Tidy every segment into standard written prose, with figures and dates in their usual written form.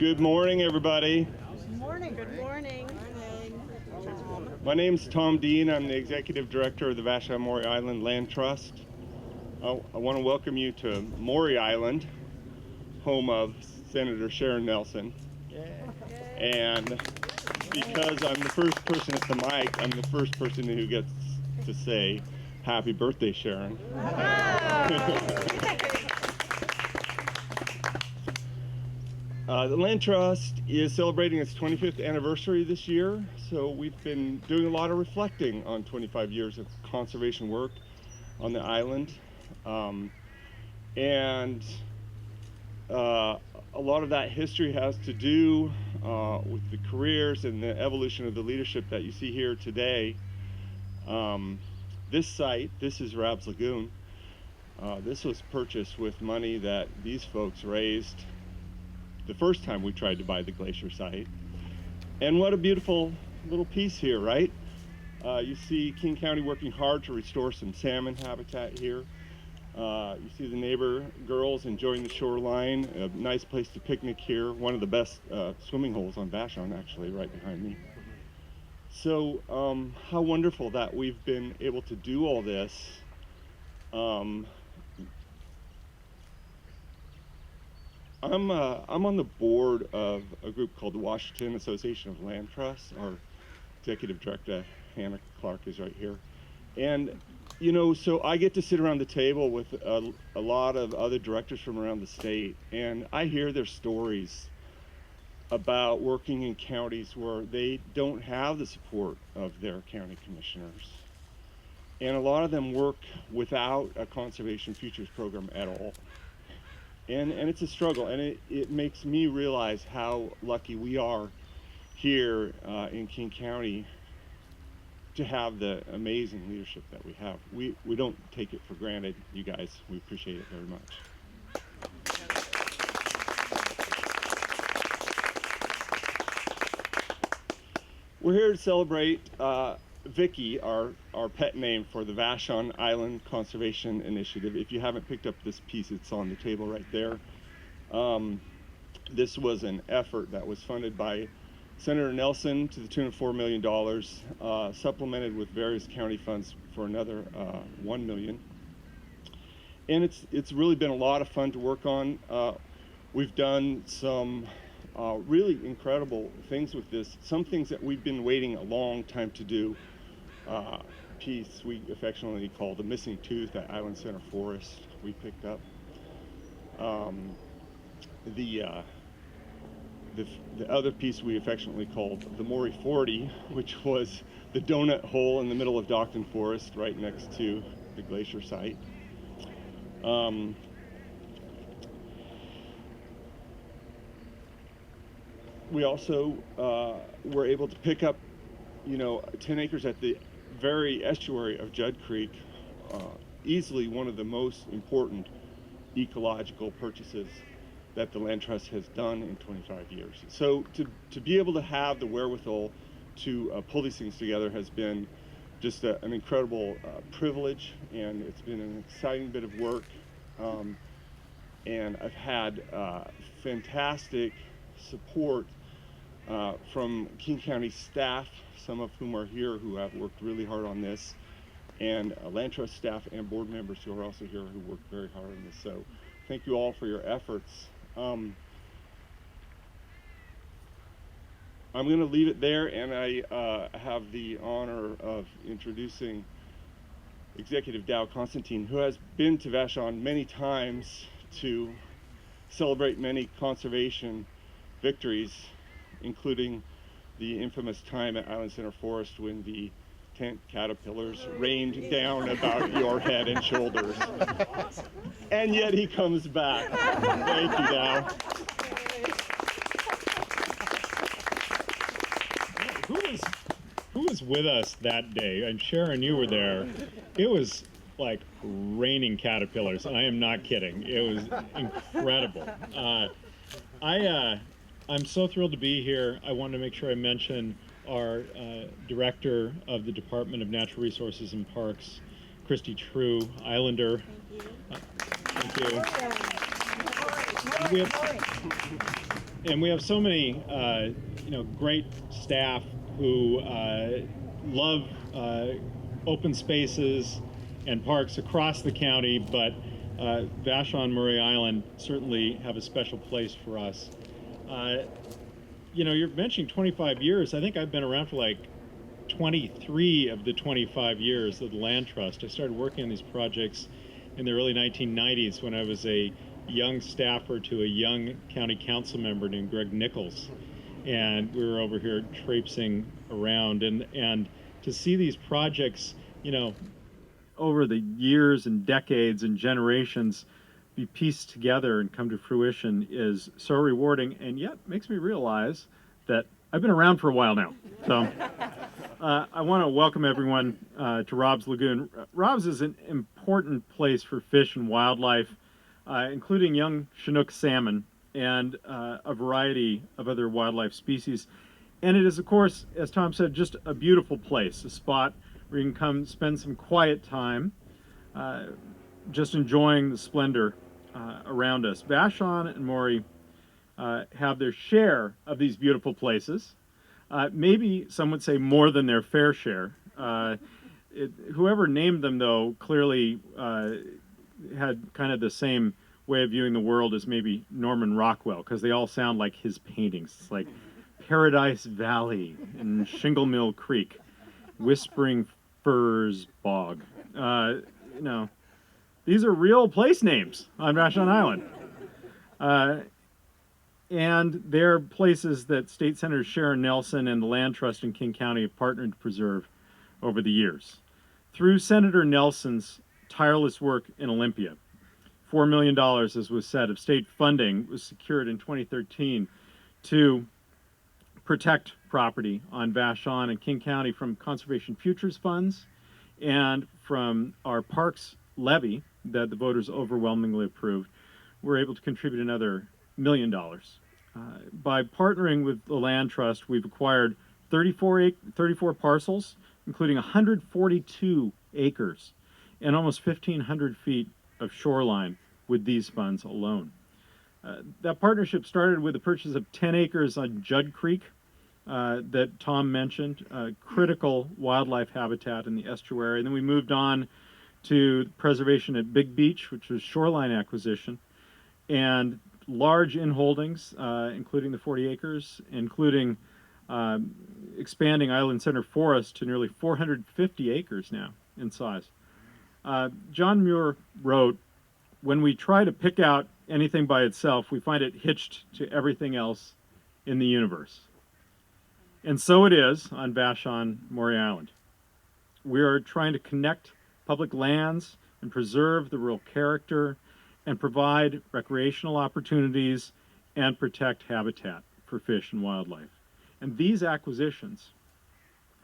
Good morning, everybody. Good morning. Good morning. My name's Tom Dean. I'm the Executive Director of the Vashon-Maury Island Land Trust. I want to welcome you to Maury Island, home of Senator Sharon Nelson. And because I'm the first person at the mic, I'm the first person who gets to say, happy birthday, Sharon. The Land Trust is celebrating its 25th anniversary this year, so we've been doing a lot of reflecting on 25 years of conservation work on the island. And a lot of that history has to do with the careers and the evolution of the leadership that you see here today. This site, this is Rab's Lagoon. This was purchased with money that these folks raised the first time we tried to buy the glacier site. And what a beautiful little piece here, right? You see King County working hard to restore some salmon habitat here. You see the neighbor girls enjoying the shoreline, a nice place to picnic here. One of the best swimming holes on Vashon, actually, right behind me. So how wonderful that we've been able to do all this. I'm on the board of a group called the Washington Association of Land Trusts. Our executive director, Hannah Clark, is right here. And, you know, so I get to sit around the table with a lot of other directors from around the state, and I hear their stories about working in counties where they don't have the support of their county commissioners. And a lot of them work without a conservation futures program at all. And it's a struggle, and it makes me realize how lucky we are here in King County to have the amazing leadership that we have. We don't take it for granted, you guys. We appreciate it very much. We're here to celebrate Vicky, our pet name for the Vashon Island Conservation Initiative. If you haven't picked up this piece, it's on the table right there. This was an effort that was funded by Senator Nelson to the tune of $4 million, supplemented with various county funds for another $1 million. And it's really been a lot of fun to work on. We've done some really incredible things with this. Some things that we've been waiting a long time to do. Piece we affectionately call the missing tooth at Island Center Forest we picked up. The other piece we affectionately called the Maury 40, which was the donut hole in the middle of Docton Forest right next to the glacier site. We also were able to pick up, 10 acres at the very estuary of Judd Creek, easily one of the most important ecological purchases that the Land Trust has done in 25 years. So to be able to have the wherewithal to pull these things together has been just an incredible privilege, and it's been an exciting bit of work. And I've had fantastic support from King County staff, some of whom are here who have worked really hard on this, and Land Trust staff and board members who are also here who worked very hard on this. So thank you all for your efforts. I'm going to leave it there, and I have the honor of introducing Executive Dow Constantine, who has been to Vashon many times to celebrate many conservation victories, including the infamous time at Island Center Forest when the tent caterpillars rained down about your head and shoulders. And yet he comes back. Thank you, Dow. Who was with us that day? And Sharon, you were there. It was like raining caterpillars. I am not kidding. It was incredible. I'm so thrilled to be here. I wanted to make sure I mention our Director of the Department of Natural Resources and Parks, Christy True, Islander. Thank you. And we have so many, great staff who love open spaces and parks across the county, but Vashon-Maury Island certainly have a special place for us. You're mentioning 25 years. I think I've been around for like 23 of the 25 years of the Land Trust. I started working on these projects in the early 1990s when I was a young staffer to a young county council member named Greg Nichols. And we were over here traipsing around, and to see these projects, over the years and decades and generations be pieced together and come to fruition is so rewarding, and yet makes me realize that I've been around for a while now. So I want to welcome everyone to Rob's Lagoon. Rob's is an important place for fish and wildlife, including young Chinook salmon and a variety of other wildlife species. And it is, of course, as Tom said, just a beautiful place, a spot where you can come spend some quiet time, just enjoying the splendor around us. Vashon and Maury have their share of these beautiful places. Maybe some would say more than their fair share. Whoever named them, though, clearly had kind of the same way of viewing the world as maybe Norman Rockwell, because they all sound like his paintings. It's like Paradise Valley and Shingle Mill Creek, Whispering Firs Bog. These are real place names on Vashon Island. And they're places that State Senator Sharon Nelson and the Land Trust in King County have partnered to preserve over the years. Through Senator Nelson's tireless work in Olympia, $4 million, as was said, of state funding was secured in 2013 to protect property on Vashon and King County from conservation futures funds and from our parks levy that the voters overwhelmingly approved. We're able to contribute another $1 million. By partnering with the Land Trust, we've acquired 34 parcels, including 142 acres and almost 1,500 feet of shoreline with these funds alone. That partnership started with the purchase of 10 acres on Judd Creek that Tom mentioned, critical wildlife habitat in the estuary. And then we moved on to preservation at Big Beach, which was shoreline acquisition, and large inholdings, including the 40 acres, including expanding Island Center Forest to nearly 450 acres now in size. John Muir wrote, "When we try to pick out anything by itself, we find it hitched to everything else in the universe." And so it is on Vashon-Maury Island. We are trying to connect public lands and preserve the rural character and provide recreational opportunities and protect habitat for fish and wildlife. And these acquisitions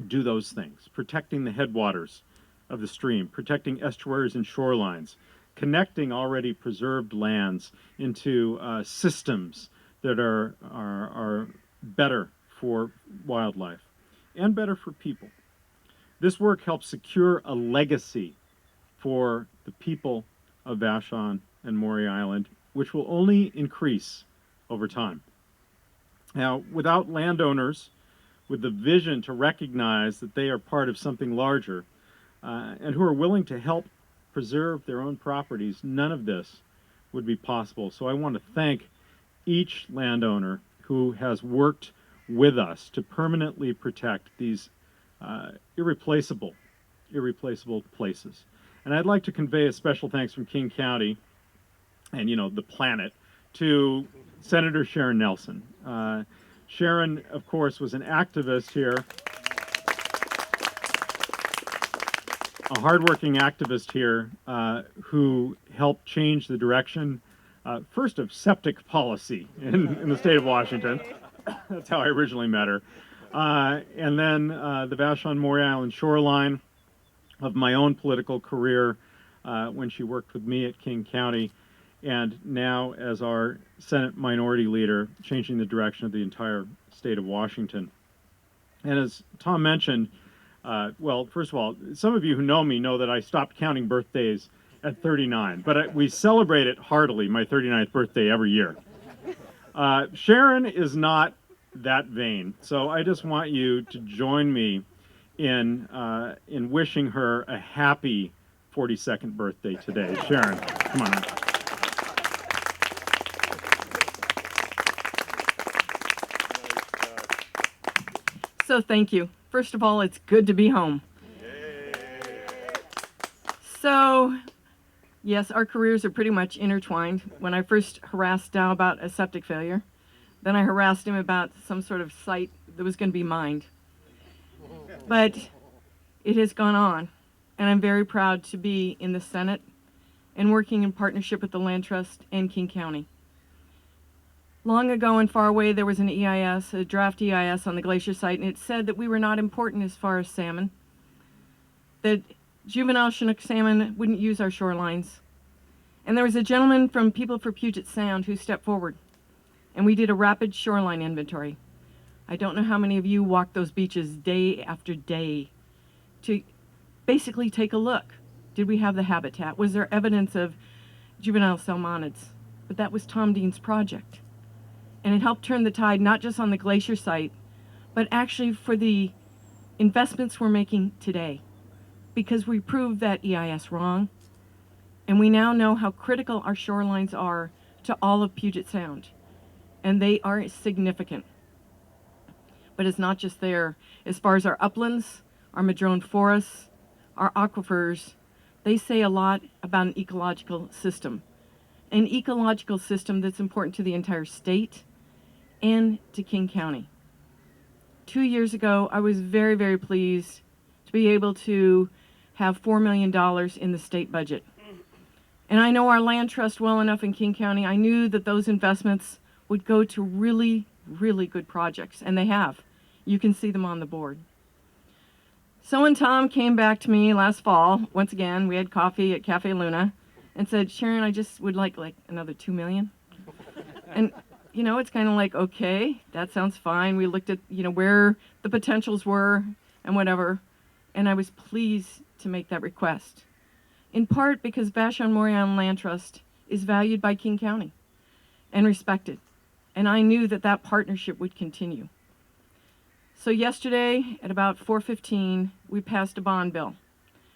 do those things, protecting the headwaters of the stream, protecting estuaries and shorelines, connecting already preserved lands into systems that are better for wildlife and better for people. This work helps secure a legacy for the people of Vashon and Maury Island, which will only increase over time. Now, without landowners with the vision to recognize that they are part of something larger and who are willing to help preserve their own properties, none of this would be possible. So I want to thank each landowner who has worked with us to permanently protect these irreplaceable places. And I'd like to convey a special thanks from King County and, the planet to Senator Sharon Nelson. Sharon, of course, was an activist here, a hardworking activist here who helped change the direction, first of septic policy in the state of Washington. That's how I originally met her. And then the Vashon-Maury Island shoreline of my own political career when she worked with me at King County, and now as our Senate Minority Leader, changing the direction of the entire state of Washington. And as Tom mentioned, well, first of all, some of you who know me know that I stopped counting birthdays at 39, but we celebrate it heartily, my 39th birthday, every year. Sharon is not that vain, so I just want you to join me in wishing her a happy 42nd birthday today. Sharon, come on up. So thank you. First of all, it's good to be home. So, yes, our careers are pretty much intertwined. When I first harassed Dow about a septic failure, then I harassed him about some sort of site that was going to be mined. But it has gone on, and I'm very proud to be in the Senate and working in partnership with the Land Trust and King County. Long ago and far away, there was an EIS, a draft EIS on the glacier site, and it said that we were not important as far as salmon, that juvenile Chinook salmon wouldn't use our shorelines. And there was a gentleman from People for Puget Sound who stepped forward, and we did a rapid shoreline inventory. I don't know how many of you walked those beaches day after day to basically take a look. Did we have the habitat? Was there evidence of juvenile salmonids? But that was Tom Dean's project. And it helped turn the tide not just on the glacier site, but actually for the investments we're making today. Because we proved that EIS wrong, and we now know how critical our shorelines are to all of Puget Sound. And they are significant. But it's not just there. As far as our uplands, our madrone forests, our aquifers, they say a lot about an ecological system. An ecological system that's important to the entire state and to King County. 2 years ago, I was very, very pleased to be able to have $4 million in the state budget. And I know our land trust well enough in King County. I knew that those investments would go to really, really good projects, and they have. You can see them on the board. So when Tom came back to me last fall, once again, we had coffee at Cafe Luna, and said, Sharon, I just would like another $2 million. And you know, it's kind of like, okay, that sounds fine. We looked at, where the potentials were and whatever, and I was pleased to make that request. In part because Vashon-Maury Island Land Trust is valued by King County and respected, and I knew that that partnership would continue. So yesterday at about 4:15, we passed a bond bill.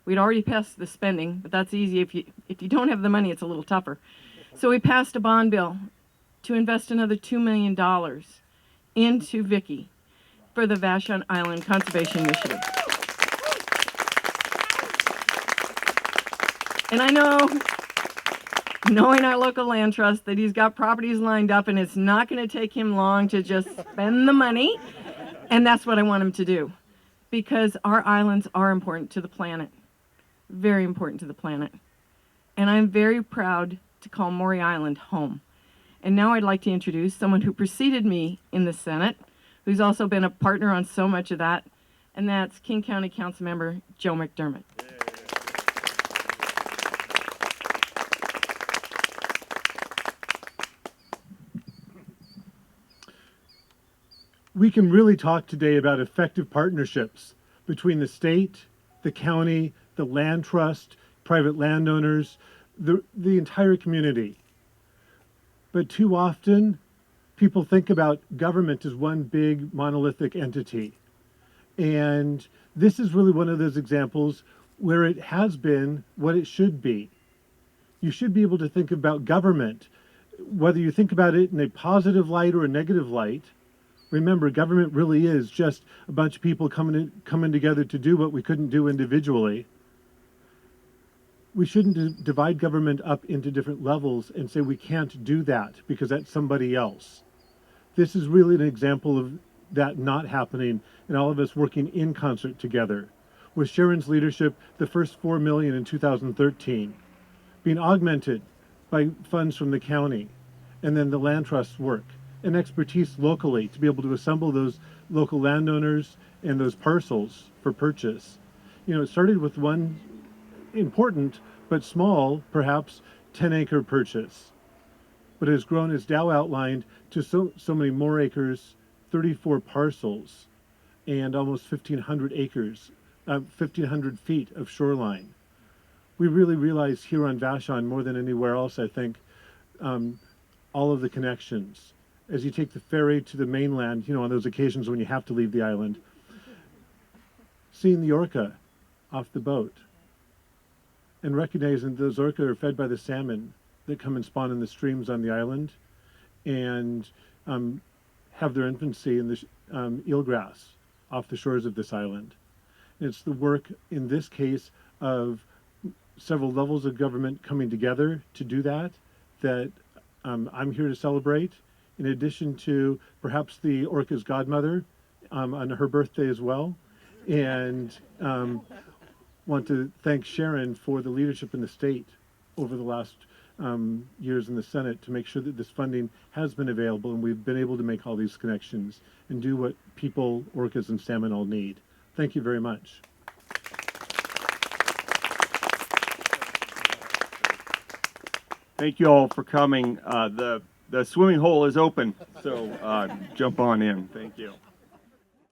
We'd already passed the spending, but that's easy. If you don't have the money, it's a little tougher. So we passed a bond bill to invest another $2 million into Vicky for the Vashon Island Conservation Initiative. And I know, knowing our local land trust, that he's got properties lined up and it's not going to take him long to just spend the money. And that's what I want him to do, because our islands are important to the planet, very important to the planet. And I'm very proud to call Maury Island home. And now I'd like to introduce someone who preceded me in the Senate, who's also been a partner on so much of that, and that's King County Councilmember Joe McDermott. We can really talk today about effective partnerships between the state, the county, the land trust, private landowners, the entire community. But too often, people think about government as one big monolithic entity. And this is really one of those examples where it has been what it should be. You should be able to think about government, whether you think about it in a positive light or a negative light. Remember, government really is just a bunch of people coming together to do what we couldn't do individually. We shouldn't divide government up into different levels and say we can't do that because that's somebody else. This is really an example of that not happening and all of us working in concert together. With Sharon's leadership, the first $4 million in 2013, being augmented by funds from the county, and then the land trust's work and expertise locally to be able to assemble those local landowners and those parcels for purchase. It started with one important but small, perhaps 10-acre purchase, but has grown, as Dow outlined, to so many more acres, 34 parcels, and almost 1,500 acres, 1,500 feet of shoreline. We really realize here on Vashon, more than anywhere else, I think, all of the connections as you take the ferry to the mainland, on those occasions when you have to leave the island, seeing the orca off the boat and recognizing that those orca are fed by the salmon that come and spawn in the streams on the island and have their infancy in the eelgrass off the shores of this island. It's the work, in this case, of several levels of government coming together to do that I'm here to celebrate, in addition to perhaps the orca's godmother on her birthday as well. And want to thank Sharon for the leadership in the state over the last years in the Senate to make sure that this funding has been available and we've been able to make all these connections and do what people, orcas, and salmon all need. Thank you very much. Thank you all for coming. The swimming hole is open, so jump on in. Thank you.